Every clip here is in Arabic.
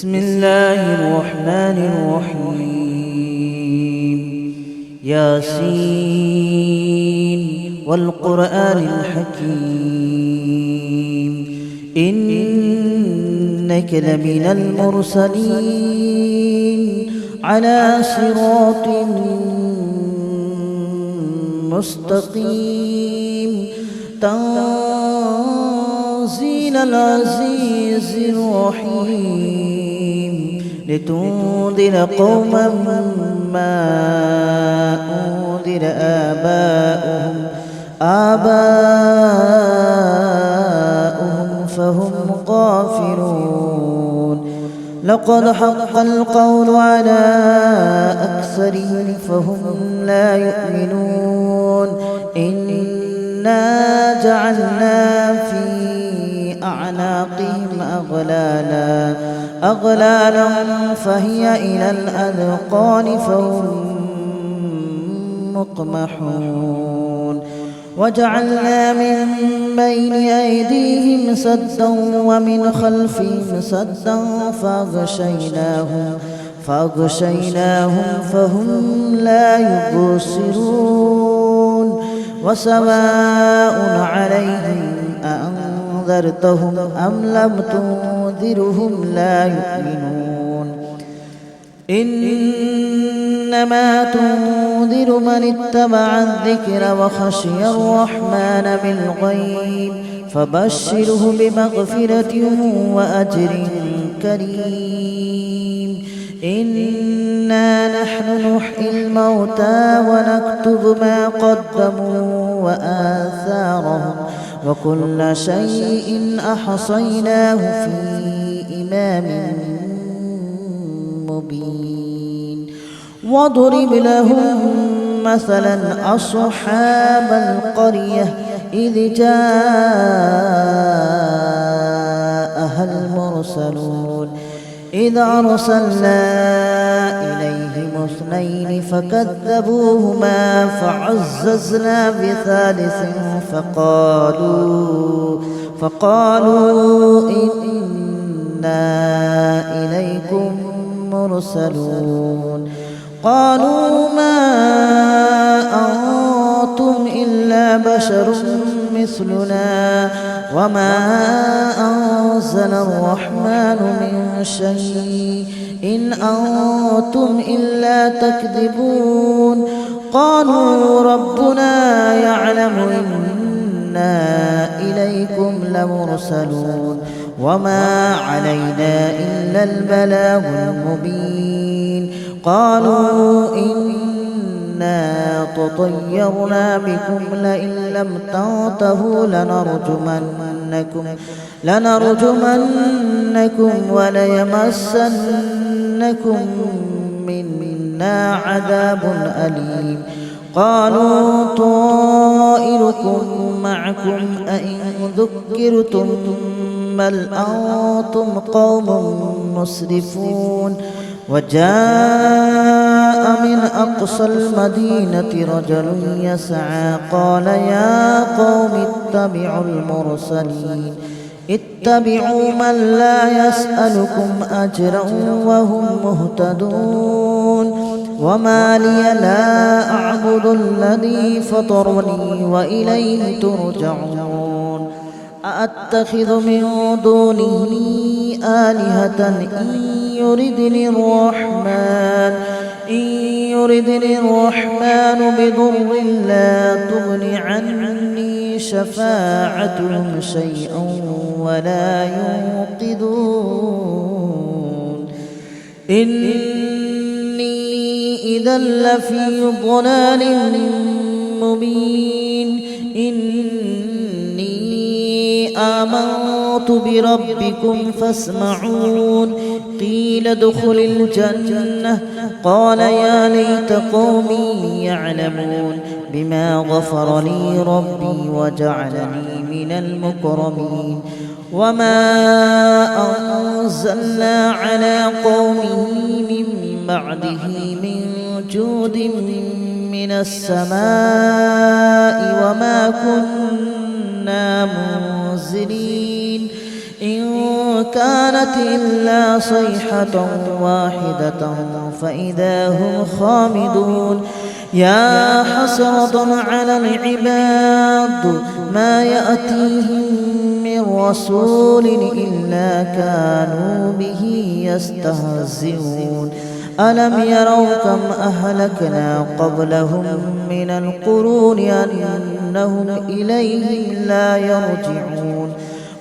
بسم الله الرحمن الرحيم ياسين والقرآن الحكيم إنك لمن المرسلين على صراط مستقيم تنزيل العزيز الرحيم لتنذر قوما ما أنذر آباؤهم فهم غافلون لقد حق القول على أكثرهم فهم لا يؤمنون إنا جعلنا في أعناقهم أغلالا فهي إلى الأذقان فهم مقمحون وجعلنا من بين أيديهم سدا ومن خلفهم سدا فأغشيناهم فهم لا يبصرون وسواء عليهم أأنذرتهم أم لم تنذرهم لا يؤمنون إنما تنذر من اتبع الذكر وخشي الرحمن بالغيب فبشره بمغفرة وأجر كريم إنا نحن نحيي الموتى ونكتب ما قدموا وآثارهم وكل شيء أحصيناه في إمام مبين واضرب لهم مثلا أصحاب القرية إذ جاءها المرسلون إذ أرسلنا إليهم اثنين فكذبوهما فعززنا بثالث فقالوا إنا إليكم مرسلون قالوا ما أنتم إلا بشر مثلنا وما أنزل الرحمن من شيء إن أنتم إلا تكذبون قالوا ربنا يعلم إنا إليكم لمرسلون وما علينا إلا البلاغ المبين قالوا إنا تطيرنا بكم لئن لم تنتهوا لنرجمنكم وليمسنكم منا عذاب أليم قالوا طائركم معكم أئن ذكرتم بل أنتم قوم مسرفون وجاء من أقصى المدينة رجل يسعى قال يا قوم اتبعوا من لا يسألكم أجرا وهم مهتدون وما لي لا أعبد الذي فطرني وإليه ترجعون أأتخذ من دونه آلهة إن يردني الرحمن بضر لا تغن عني شفاعتهم شيئا ولا ينقذون إني إذا لفي ضلال مبين إني آمنت بربكم فاسمعون قيل ادخل الجنة قال يا ليت قومي يعلمون بما غفر لي ربي وجعلني من المكرمين وما أنزلنا على قومه من بعده من جود من السماء وما كنا منزلين إن كانت إلا صيحة واحدة فإذا هم خامدون يا حسرة على العباد ما يأتيهم من رسول إلا كانوا به يستهزئون ألم يروا كم أهلكنا قبلهم من القرون أنهم إليهم لا يرجعون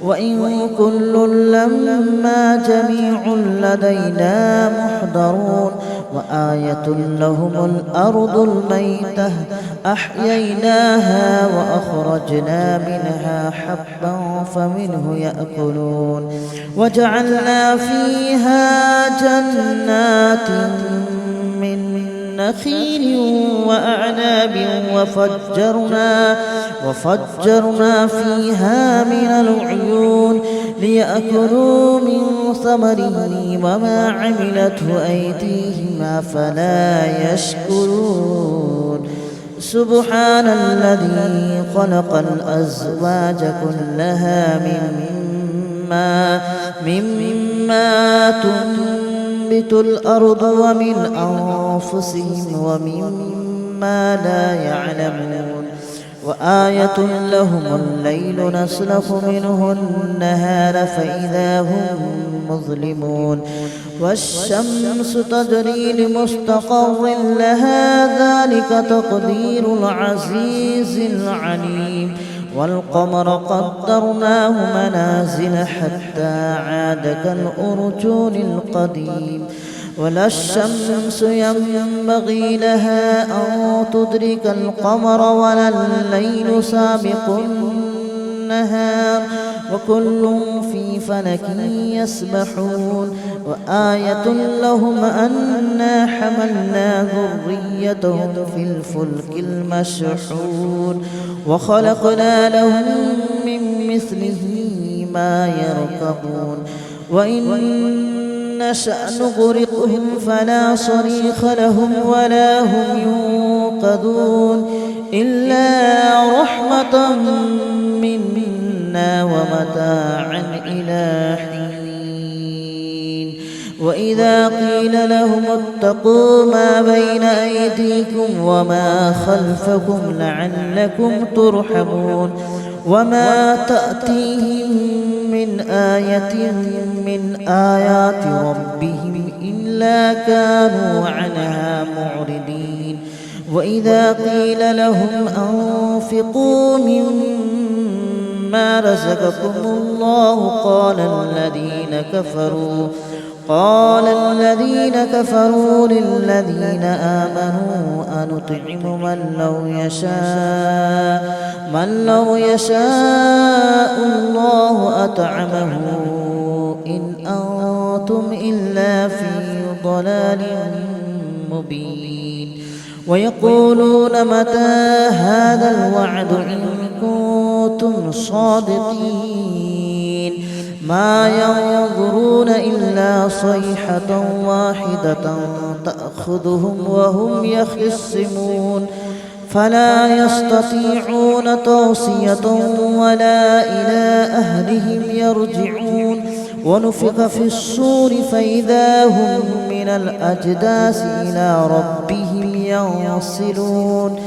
وإن كل لما جميع لدينا محضرون وآية لهم الأرض الميتة أحييناها وأخرجنا منها حبا فمنه يأكلون وجعلنا فيها جنات من نخيل وأعناب وفجرنا فيها من العيون ليأكلوا من ثمره وما عملته أيديهم أفلا يشكرون سبحان الذي خلق الأزواج كلها مما تنبت الأرض ومن أنفسهم ومما لا يعلمون وآية لهم الليل نسلخ منه النهار فإذا هم مظلمون والشمس تجري لمستقر لها ذلك تقدير العزيز العليم والقمر قدرناه منازل حتى عاد كالأرجون القديم ولا الشمس ينبغي لها أن تدرك القمر ولا الليل سابق النهار وكل في فلك يسبحون وآية لهم أنا حملنا ذريتهم في الفلك المشحون وخلقنا لهم من مثله ما يركبون وإن نشأ نغرقهم فلا صريخ لهم ولا هم ينقذون إلا رحمة منا ومتاعا إلى حين وإذا قيل لهم اتقوا ما بين أيديكم وما خلفكم لعلكم ترحمون وما تأتيهم من آية من آيات ربهم إلا كانوا عنها معرضين وإذا قيل لهم أنفقوا مما رزقكم الله قال الذين كفروا للذين آمنوا أنطعم من لو يشاء الله أطعمه إن أنتم إلا في ضلال مبين ويقولون متى هذا الوعد إن كنتم صادقين ما ينظرون إلا صيحة واحدة تأخذهم وهم يخصمون فلا يستطيعون توصية ولا إلى أهلهم يرجعون ونفخ في الصور فإذا هم من الأجداث إلى ربهم ينسلون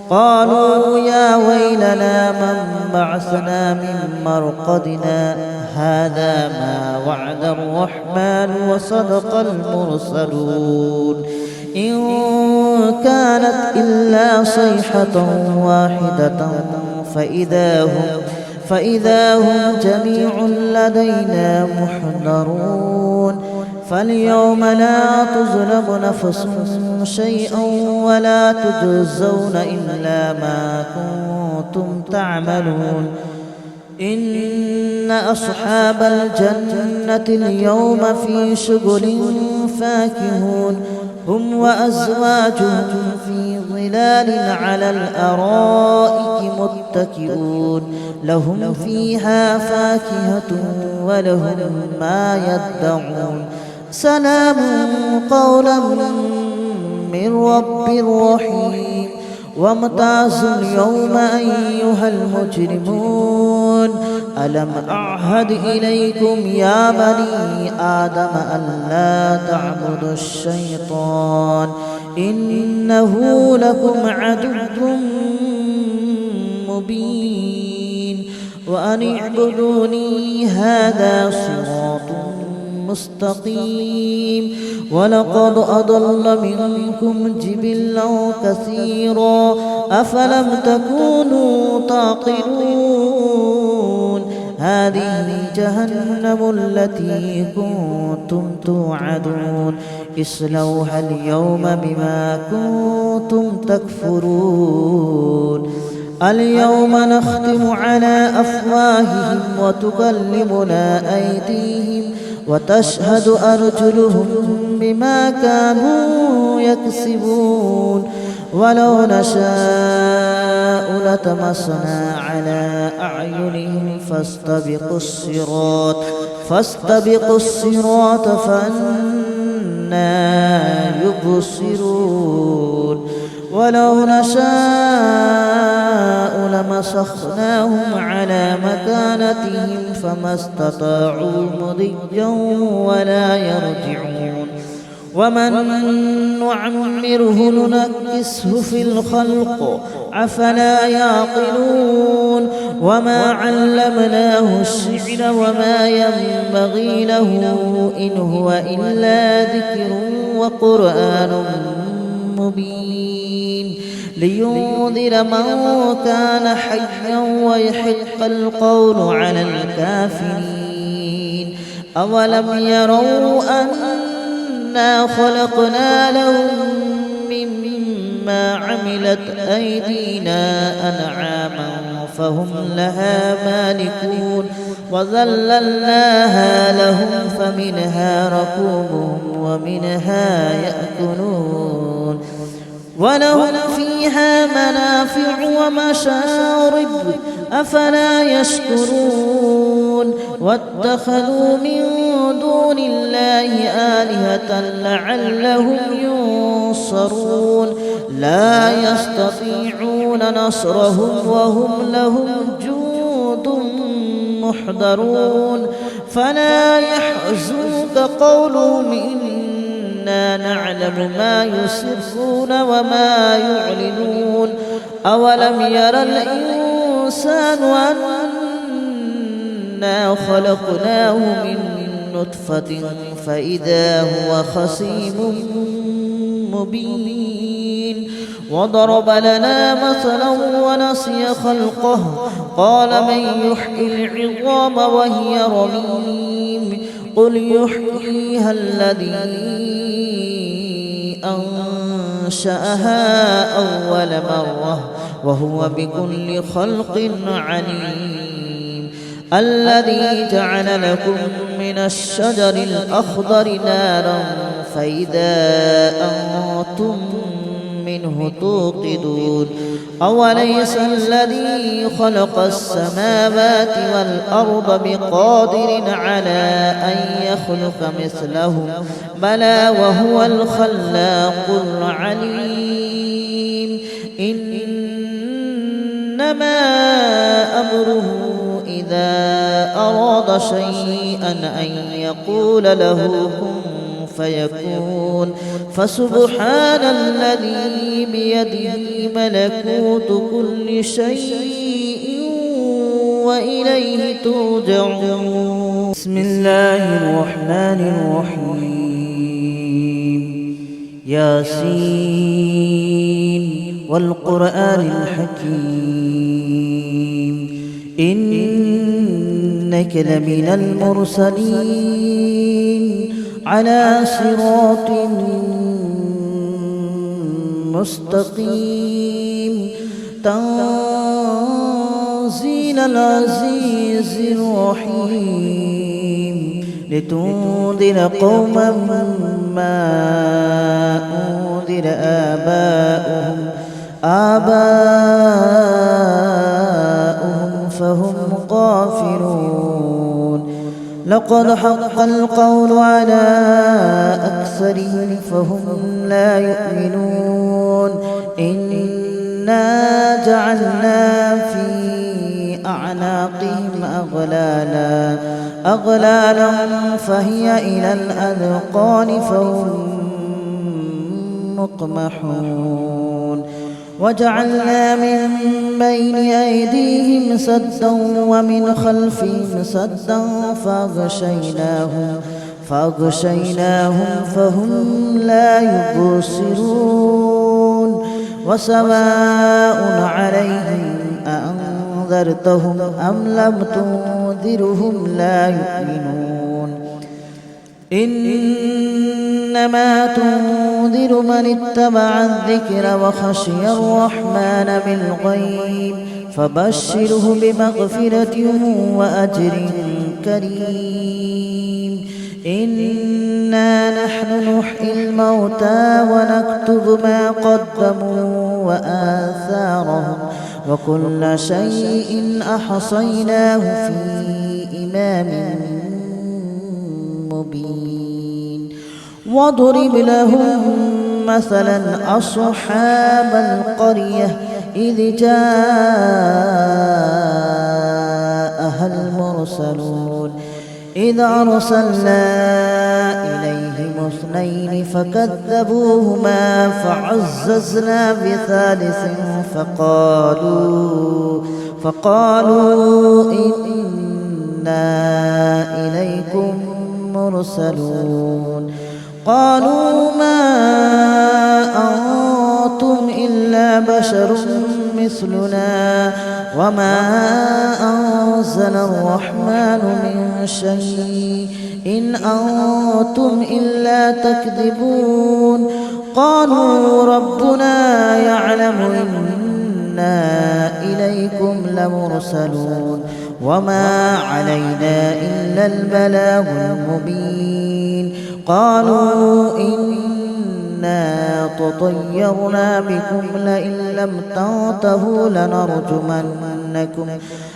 قالوا يا ويلنا من بعثنا من مرقدنا هذا ما وعد الرحمن وصدق المرسلون إن كانت إلا صيحة واحدة فإذا هم جميع لدينا محضرون فاليوم لا تظلم نفس شيئا ولا تجزون إلا ما كنتم تعملون إن أصحاب الجنة اليوم في شغل فاكهون هم وأزواجهم في ظلال على الأرائك متكئون لهم فيها فاكهة ولهم ما يدعون سلام قولا من رب رحيم وامتازوا اليوم أيها المجرمون ألم أعهد إليكم يا بني آدم ألا تعبدوا الشيطان إنه لكم عدو مبين وأن اعبدوني هذا صراط مستقيم ولقد أضل منكم جبلا كثيرا أفلم تكونوا تعقلون هذه جهنم التي كنتم توعدون اصلوها اليوم بما كنتم تكفرون اليوم نختم على أفواههم وتكلمنا أيديهم وتشهد أرجلهم بما كانوا يكسبون ولو نشاء لطمسنا على أعينهم فاستبقوا الصراط فأنى يبصرون ولو نشاء لمسخناهم على مكانتهم فما استطاعوا مضيا ولا يرجعون ومن نعمره ننكسه في الخلق أفلا يعقلون وما علمناه الشعر وما ينبغي له إن هو إلا ذكر وقرآن مبين لينذر من كان حيا ويحق القول على الكافرين أولم يروا أنا خلقنا لهم مما عملت أيدينا أنعاما فهم لها مالكون وذللناها لهم فمنها ركوبهم ومنها يأكلون ولهم فيها منافع ومشارب أفلا يشكرون واتخذوا من دون الله آلهة لعلهم ينصرون لا يستطيعون نصرهم وهم لهم جند محضرون فلا يحزنك قولهم إنا نعلم ما يسرون وما يعلنون أولم ير الإنسان أنا خلقناه من نطفة فإذا هو خصيم مبين وضرب لنا مثلا ونسي خلقه قال من يحيي العظام وهي رميم قل يحييها الذي أنشأها أول مرة وهو بكل خلق عليم الذي جعل لكم من الشجر الأخضر نارا فإذا أنتم منه توقدون أوليس الذي خلق السماوات والأرض بقادر على أن يخلق مثلهم بلى وهو الخلاق العليم إنما أمره إذا أراد شيئا أن يقول له كن فيكون فسبحان الذي بيده ملكوت كل شيء وإليه ترجعون بسم الله الرحمن الرحيم ياسين والقرآن الحكيم إنك لمن المرسلين على صراط مستقيم تنزيل العزيز الرحيم لتنذر قوما ما أنذر آباؤهم فهم غافلون لقد حق القول على أكثرهم فهم لا يؤمنون إنا جعلنا في أعناقهم أغلالا فهي إلى الأذقان فهم مقمحون وجعلنا من بين أيديهم سدا ومن خلفهم سدا فأغشيناهم فهم لا يبصرون وسواء عليهم أأنذرتهم أم لم تنذرهم لا يؤمنون إنما تنذر من اتبع الذكر وخشي الرحمن بالغيب فبشره بمغفرة وأجر كريم إنا نحن نحيي الموتى ونكتب ما قدموا وآثارهم وكل شيء أحصيناه في إمام مبين واضرب لهم مثلا أصحاب القرية إذ جاءها المرسلون إذ أرسلنا إليهم اثنين فكذبوهما فعززنا بثالث فقالوا إنا إليكم مرسلون قالوا ما أنتم إلا بشر مثلنا وما أنزل الرحمن من شيء إن أنتم إلا تكذبون قالوا ربنا يعلم إنا إليكم لمرسلون وما علينا إلا البلاغ المبين قالوا إنا تطيرنا بكم لئن لم تنتهوا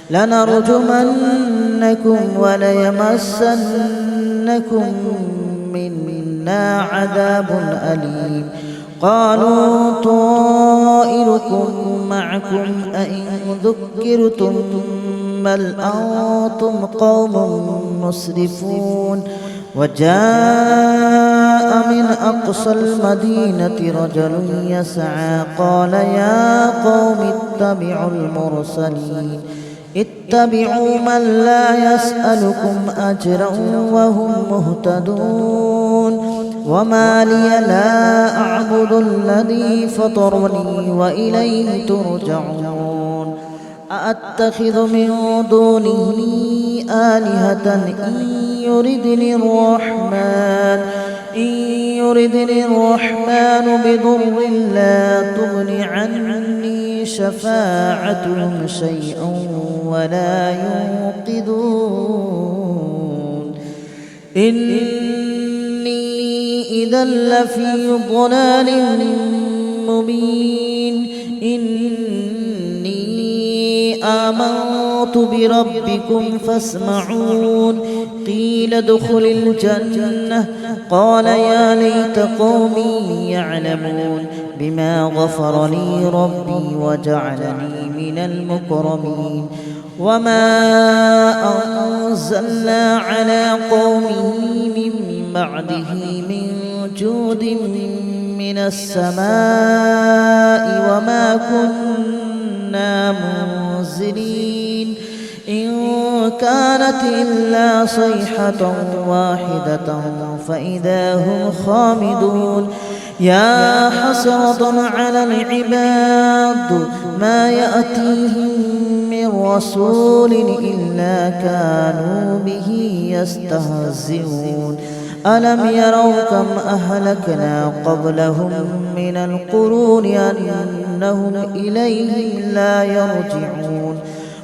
لنرجمنكم وليمسنكم منا عذاب أليم قالوا طائركم معكم أئن ذكرتم بل أنتم قوم مسرفون وجاء من أقصى المدينة رجل يسعى قال يا قوم اتبعوا من لا يسألكم أجرا وهم مهتدون وما لي لا أعبد الذي فطرني وإليه ترجعون أأتخذ من دونه آلهة إن يردني الرحمن بضر لا تغن عني شفاعتهم شيئا ولا ينقذون إني إذا لفي ضلال مبين آمنت بربكم فاسمعون قيل ادخل الجنة قال يا ليت قومي يعلمون بما غفر لي ربي وجعلني من المكرمين وما أنزلنا على قومه من بعده من جود من السماء وما كنا منزلين إن كانت إلا صيحة واحدة فإذا هم خامدون يا حسرة على العباد ما يأتيهم من رسول إلا كانوا به يستهزئون ألم يروا كم أهلكنا قبلهم من القرون أنهم إليهم لا يرجعون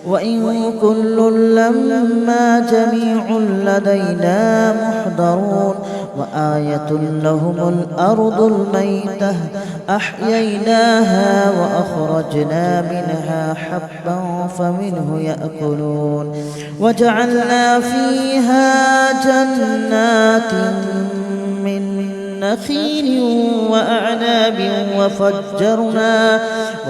وإن كل لما جميع لدينا محضرون وآية لهم الأرض الميتة أحييناها وأخرجنا منها حبا فمنه يأكلون وجعلنا فيها جنات من نخيل وأعناب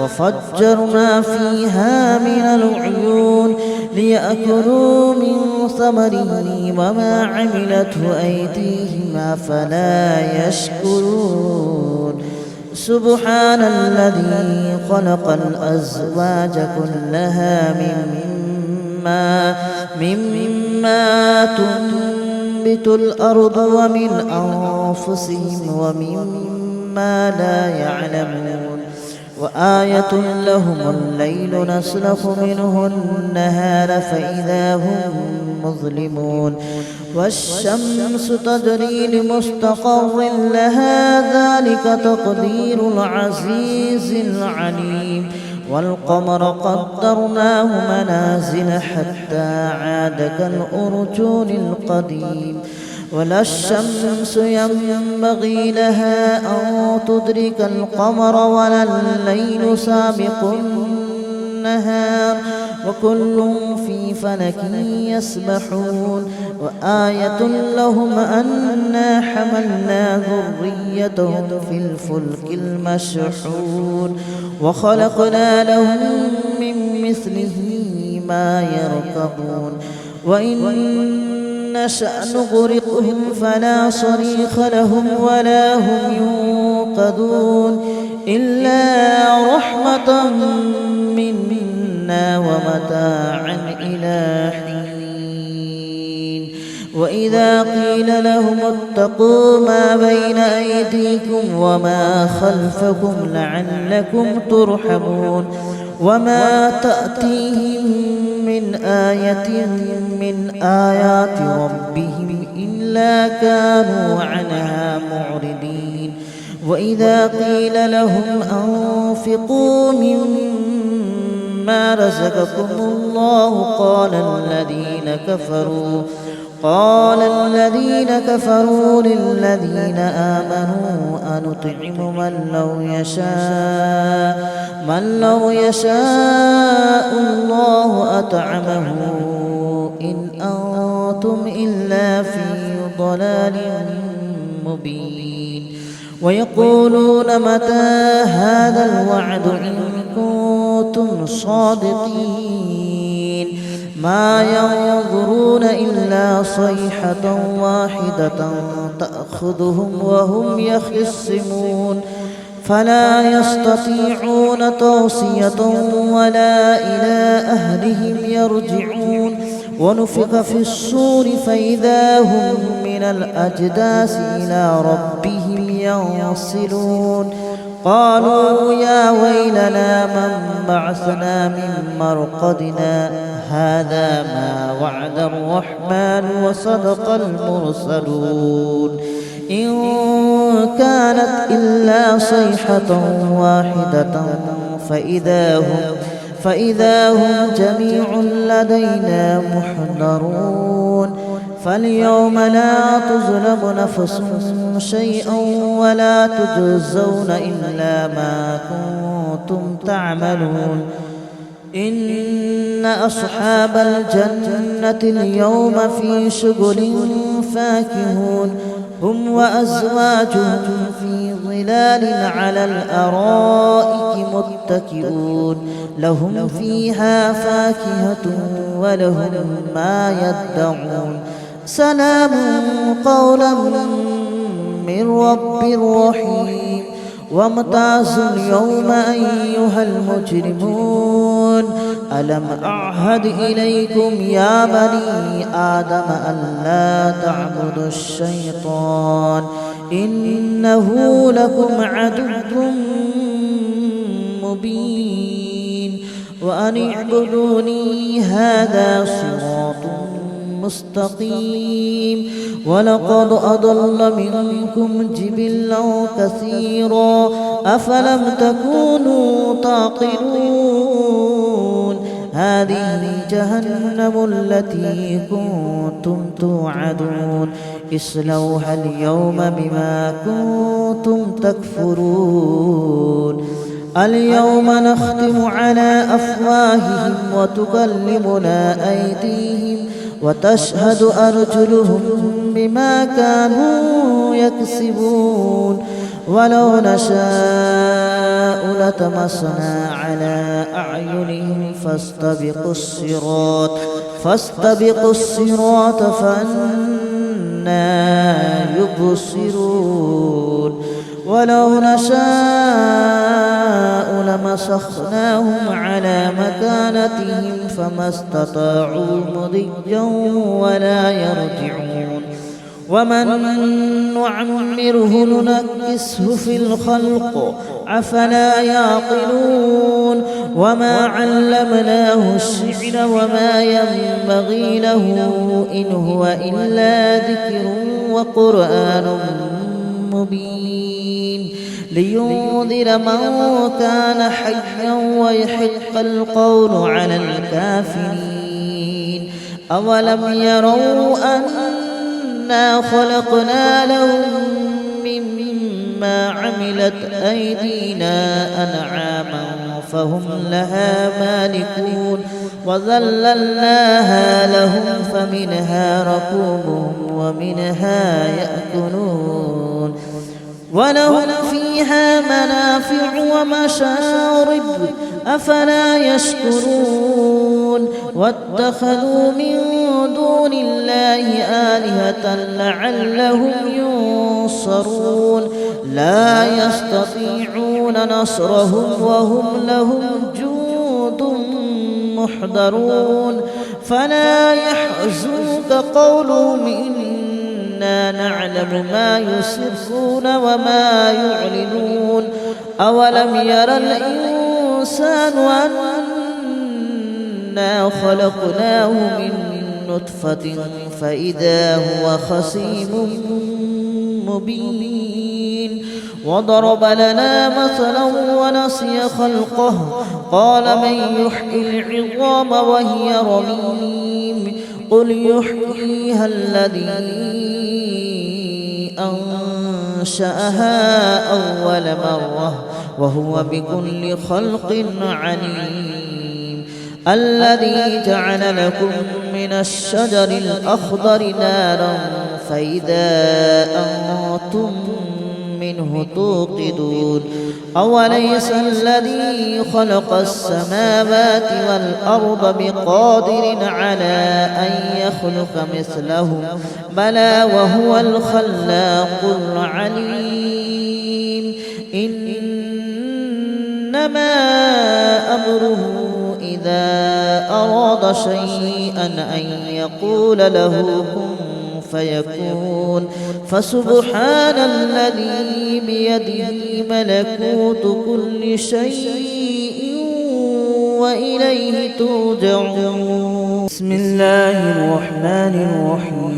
وفجرنا فيها من العيون ليأكلوا من ثمره وما عملته أيديهم أفلا يشكرون سبحان الذي خلق الأزواج كلها مما تنبت الأرض ومن أنفسهم ومما لا يعلمون وآية لهم الليل نسلخ منه النهار فإذا هم مظلمون والشمس تجري لمستقر لها ذلك تقدير العزيز العليم والقمر قدرناه منازل حتى عاد كالأرجون القديم ولا الشمس ينبغي لها أن تدرك القمر ولا الليل سابق النهار وكل في فلك يسبحون وآية لهم أنا حملنا ذريتهم في الفلك المشحون وخلقنا لهم من مثله ما يركبون وإن نشأ نغرقهم فلا صريخ لهم ولا هم ينقذون إلا رحمة منا ومتاعا إلى حين وإذا قيل لهم اتقوا ما بين أيديكم وما خلفكم لعلكم ترحمون وما تأتيهم من آية من آيات ربهم إلا كانوا عنها معرضين وإذا قيل لهم أنفقوا مما رزقكم الله قال الذين كفروا للذين آمنوا أنطعم من لو يشاء الله أطعمه إن أنتم إلا في ضلال مبين ويقولون متى هذا الوعد إن كنتم صادقين ما ينظرون إلا صيحة واحدة تأخذهم وهم يخصمون فلا يستطيعون توصية ولا إلى أهلهم يرجعون ونفخ في الصور فإذا هم من الأجداث إلى ربهم ينصلون قالوا يا ويلنا من بعثنا من مرقدنا هذا ما وعد الرحمن وصدق المرسلون إن كانت إلا صيحة واحدة فإذا هم جميع لدينا محضرون فاليوم لا تظلم نفس شيئا ولا تجزون إلا ما كنتم تعملون إن أصحاب الجنة اليوم في شغل فاكهون هم وأزواجهم في ظلال على الأرائك متكئون لهم فيها فاكهة ولهم ما يدعون سلام قولا من رب رحيم وامتازوا اليوم أيها المجرمون ألم أعهد إليكم يا بني آدم ألا تعبدوا الشيطان إنه لكم عدو مبين وأن اعبدوني هذا صراط مستقيم ولقد أضل منكم جبلا كثيرا أفلم تكونوا تعقلون هذه جهنم التي كنتم توعدون اصلوها اليوم بما كنتم تكفرون اليوم نختم على أفواههم وتكلمنا أيديهم وتشهد أرجلهم بما كانوا يكسبون ولو نشاء لطمسنا على أعينهم فاستبقوا الصراط فأنى يبصرون ولو نشاء لمسخناهم على مكانتهم فما استطاعوا مضيا ولا يرجعون ومن نعمره ننكسه في الخلق أفلا يعقلون وما علمناه الشعر وما ينبغي له إن هو إلا ذكر وقرآن مبين لينذر من كان حيا ويحق القول على الكافرين أولم يروا أنا خلقنا لهم مما عملت أيدينا أنعاما فهم لها مالكون وذللناها لهم فمنها ركوبهم ومنها يأكلون ولهم فيها منافع ومشارب أفلا يشكرون واتخذوا من دون الله آلهة لعلهم ينصرون لا يستطيعون نصرهم وهم لهم جند محضرون فلا يحزنك قولهم إنا نعلم ما يسرون وما يعلنون أولم ير الإنسان أنا خلقناه من نطفة فإذا هو خصيم مبين وضرب لنا مثلا ونسي خلقه قال من يحيي العظام وهي رميم قل يحييها الذي أنشأها أول مرة وهو بكل خلق عليم الذي جعل لكم من الشجر الأخضر نارا فإذا أنتم منه توقدون أوليس الذي خلق السماوات والأرض بقادر على أن يخلق مثلهم بلى وهو الخلاق العليم إنما أمره إذا أراد شيئا أن يقول له كن فيكون فسبحان الذي بيده ملكوت كل شيء وإليه ترجعون بسم الله الرحمن الرحيم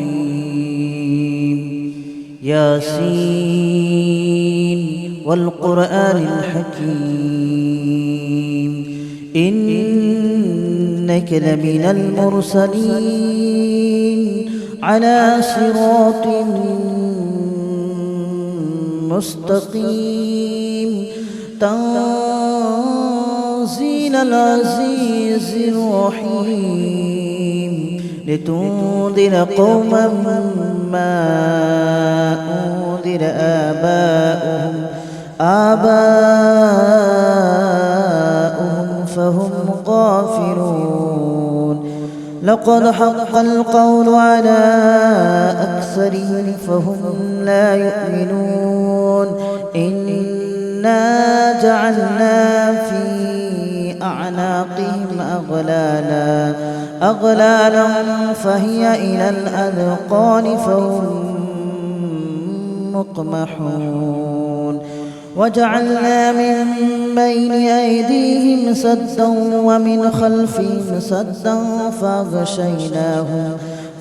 ياسين والقرآن الحكيم إنك لمن المرسلين على صراط مستقيم تنزيل العزيز الرحيم لتنذر قوما ما أنذر آباؤهم فهم غافلون لقد حق القول على أكثرهم فهم لا يؤمنون إنا جعلنا في أعناقهم أغلالا فهي إلى الأذقان فهم مقمحون وجعلنا من بين أيديهم سدا ومن خلفهم سدا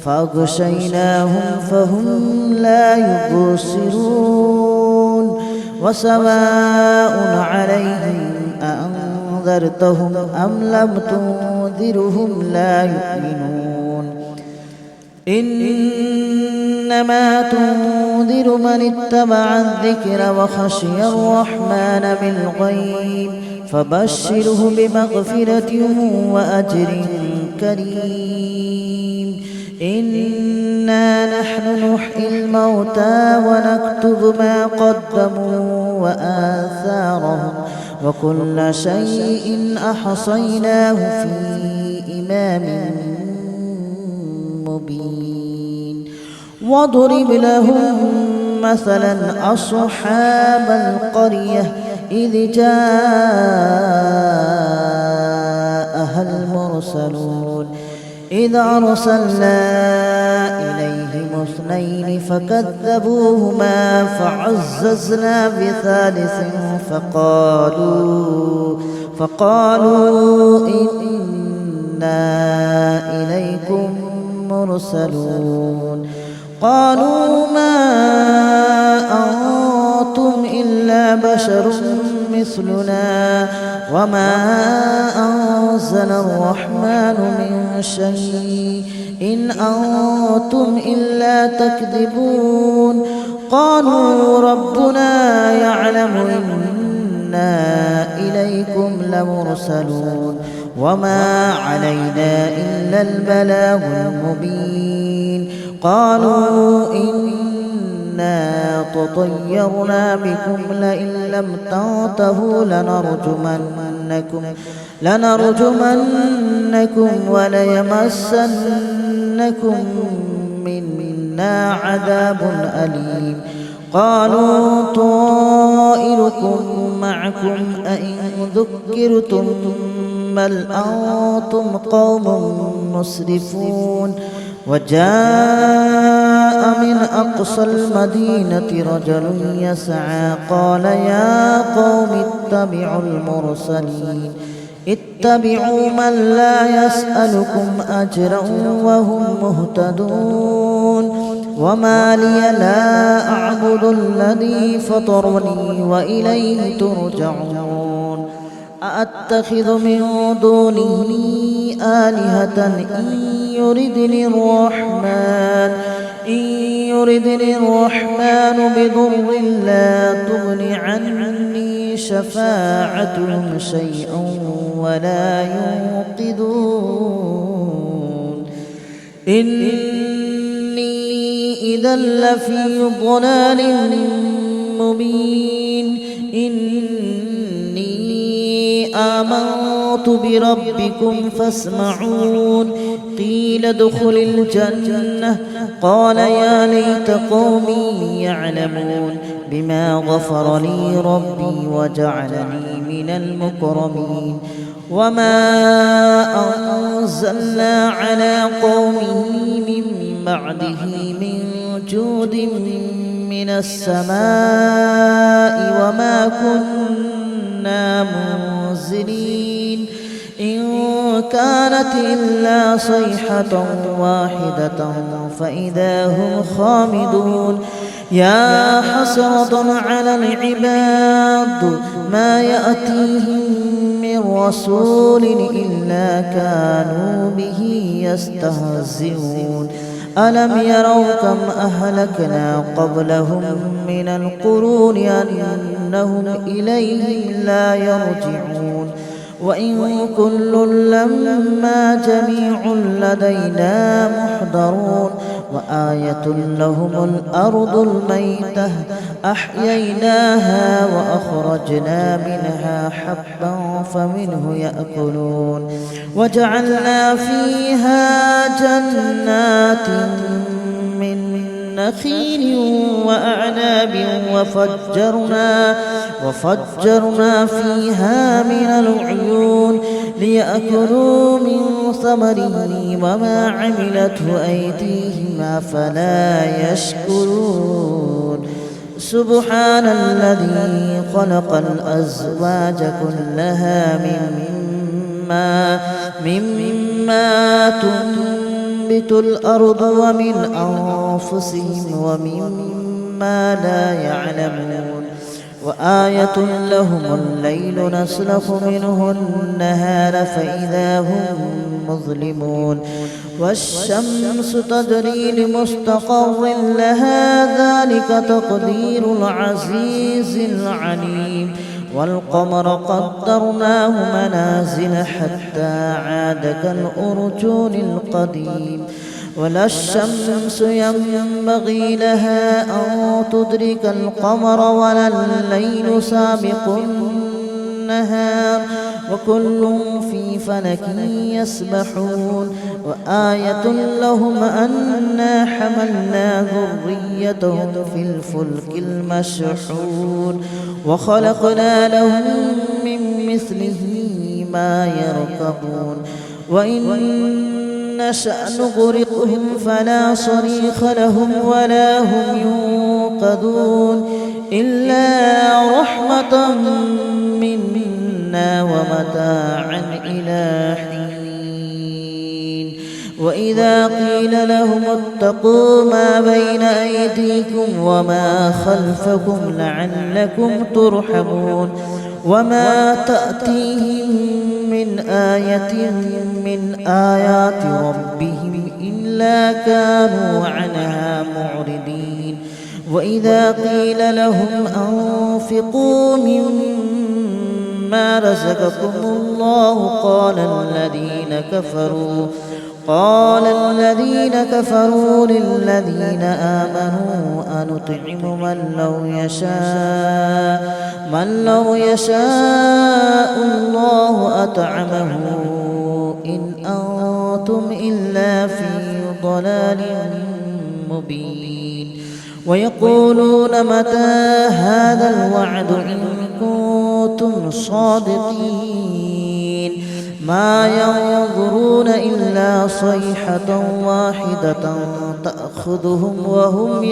فأغشيناهم فهم لا يبصرون وسواء عليهم أأنذرتهم أم لم تنذرهم لا يؤمنون إنما تنذر من اتبع الذكر وخشي الرحمن بالغيب فبشره بمغفرة وأجر كريم إنا نحن نحيي الموتى ونكتب ما قدموا وآثارهم وكل شيء أحصيناه في إمام مبين واضرب لهم مثلا أصحاب القرية إذ جاءها المرسلون إذ أرسلنا إليهم اثنين فكذبوهما فعززنا بثالث فقالوا إنا إليكم مرسلون قالوا ما أنتم إلا بشر مثلنا وما أنزل الرحمن من شيء إن أنتم إلا تكذبون قالوا ربنا يعلم إنا إليكم لمرسلون وما علينا إلا البلاغ المبين قالوا إنا تطيرنا بكم لئن لم تنتهوا لنرجمنكم وليمسنكم منا عذاب أليم قالوا طائركم معكم أئن ذكرتم بل أنتم قوم مسرفون وجاء من أقصى المدينة رجل يسعى قال يا قوم اتبعوا من لا يسألكم أجرا وهم مهتدون وما لي لا أعبد الذي فطرني وإليه ترجعون أأتخذ من دونه آلهة إن يردني الرحمن بضر لا تغن عني شفاعتهم شيئا ولا ينقذون إني إذا لفي ضلال مبين إني آمنت بربكم فاسمعون قيل ادخل الجنة قال يا ليت قومي يعلمون بما غفر لي ربي وجعلني من المكرمين وما أنزلنا على قومه من بعده من جود من السماء وما كنا منزلين إن كانت إلا صيحة واحدة فإذا هم خامدون يا حسرة على العباد ما يأتيهم من رسول إلا كانوا به يستهزئون ألم يروا كم أهلكنا قبلهم من القرون أنهم إليهم لا يرجعون وإن كل لما جميع لدينا محضرون وآية لهم الأرض الميتة أحييناها وأخرجنا منها حبا فمنه يأكلون وجعلنا فيها جنات من نخيل وأعناب وفجرنا فيها من العيون ليأكلوا من ثمره وما عملته أيديهم أفلا يشكرون سبحان الذي خلق الأزواج كلها مما تنبت الأرض ومن أنفسهم ومما لا يعلمون وآية لهم الليل نسلخ منه النهار فإذا هم مظلمون والشمس تجري لمستقر لها ذلك تقدير العزيز العليم والقمر قدرناه منازل حتى عاد كالأرجون القديم ولا الشمس ينبغي لها أن تدرك القمر ولا الليل سابق النهار وكل في فلك يسبحون وآية لهم أنا حملنا ذريتهم في الفلك المشحون وخلقنا لهم من مثله ما يركبون وإن نشأ نغرقهم فلا صريخ لهم ولا هم ينقذون إلا رحمة منا ومتاعا إلى حين وإذا قيل لهم اتقوا ما بين أيديكم وما خلفكم لعلكم ترحمون وما تأتيهم من آية من آيات ربهم إلا كانوا عنها معرضين وإذا قيل لهم أنفقوا مما رزقكم الله قال الذين كفروا للذين آمنوا أنطعم من لو يشاء الله أطعمه إن أنتم إلا في ضلال مبين ويقولون متى هذا الوعد إن كنتم صادقين ما ينظرون إلا صيحة واحدة تأخذهم وهم